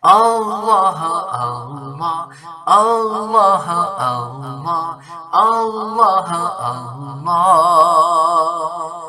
Allah, Allah, Allah, Allah, Allah, Allah.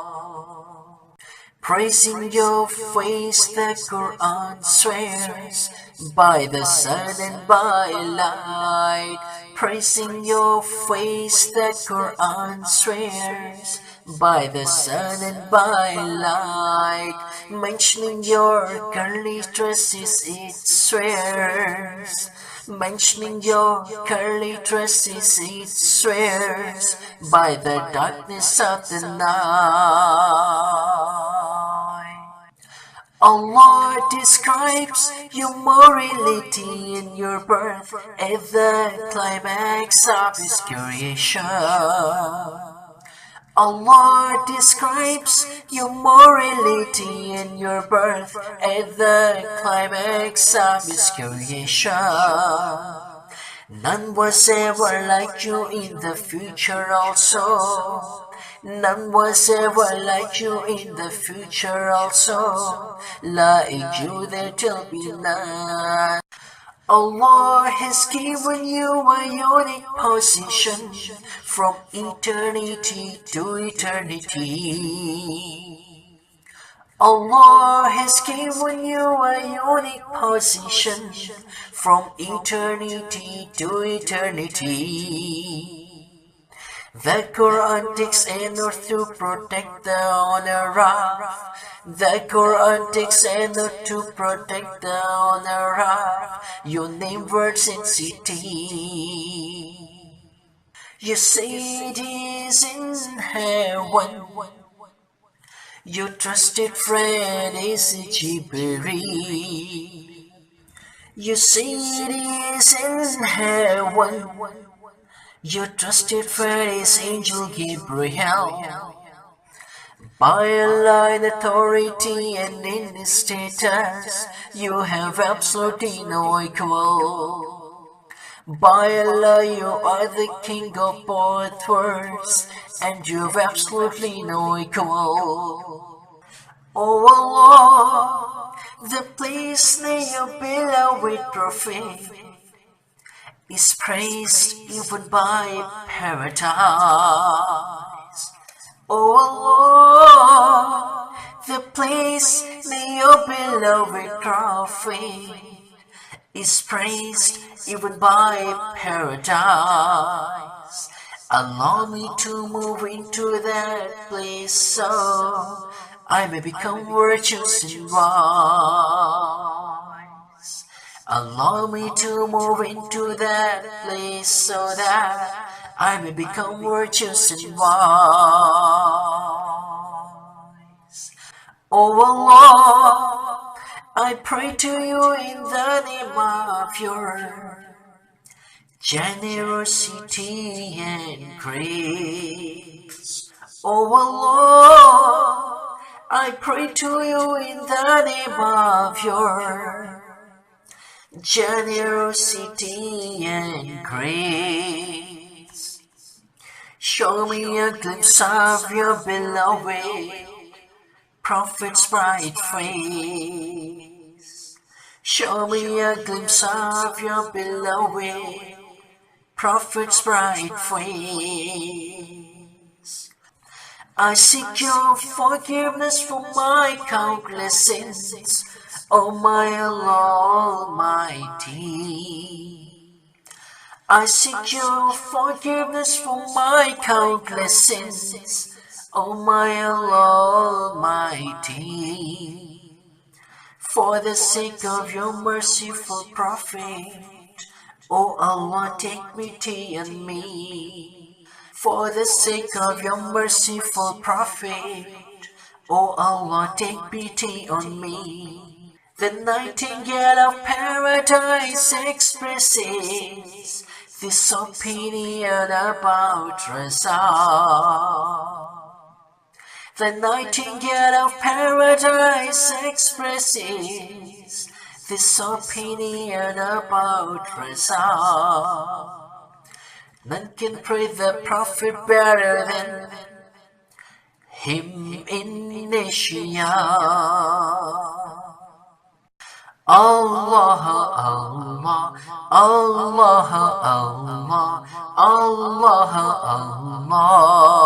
Praising your face, the Quran swears, by the sun and by light. Praising your face, the Quran swears, by the sun and by light. Mentioning your curly tresses, it swears. Mentioning your curly tresses, it swears, by the darkness of the night. Allah describes your morality in your birth at the climax of His creation. Allah describes your morality in your birth at the climax of His creation. None was ever like you in the future also. None was ever like you in the future also. Like you there will be none. Allah has given you a unique position from eternity to eternity. Allah has given you a unique position from eternity to eternity. The Quran takes an oath to protect the honor of. The Quran takes an oath to protect the honor of your name, words, and city. You say it is in heaven. Your trusted friend is Jibreel. You say it is in heaven. Your trusted friend is Angel Gabriel. By Allah in authority and in His status, you have absolutely no equal. By Allah, you are the king of both worlds, and you have absolutely no equal. Oh Allah, the place near your beloved Prophet is praised even by paradise. Oh Allah, the place near your beloved Prophet is praised even by paradise. Allow me to move into that place so I may become virtuous and wise. Allow me to move into that place so that I may become virtuous and wise. Oh Allah, I pray to you in the name of your generosity and grace. Oh Allah, I pray to you in the name of your generosity and grace. Show me a glimpse of your beloved Prophet's bright face. Show me a glimpse of your beloved Prophet's bright face. I seek your forgiveness for my countless sins, O my Allah Almighty. I seek your forgiveness for my countless sins, O my Allah Almighty. For the sake of your merciful Prophet, O Allah, take pity on me. For the sake of your merciful Prophet, O Allah, take pity on me. The nightingale of paradise expresses this opinion about Raza. The nightingale of paradise expresses this opinion about Raza. None can praise the Prophet better than him in Asia. Allah, Allah, Allah, Allah, Allah, Allah.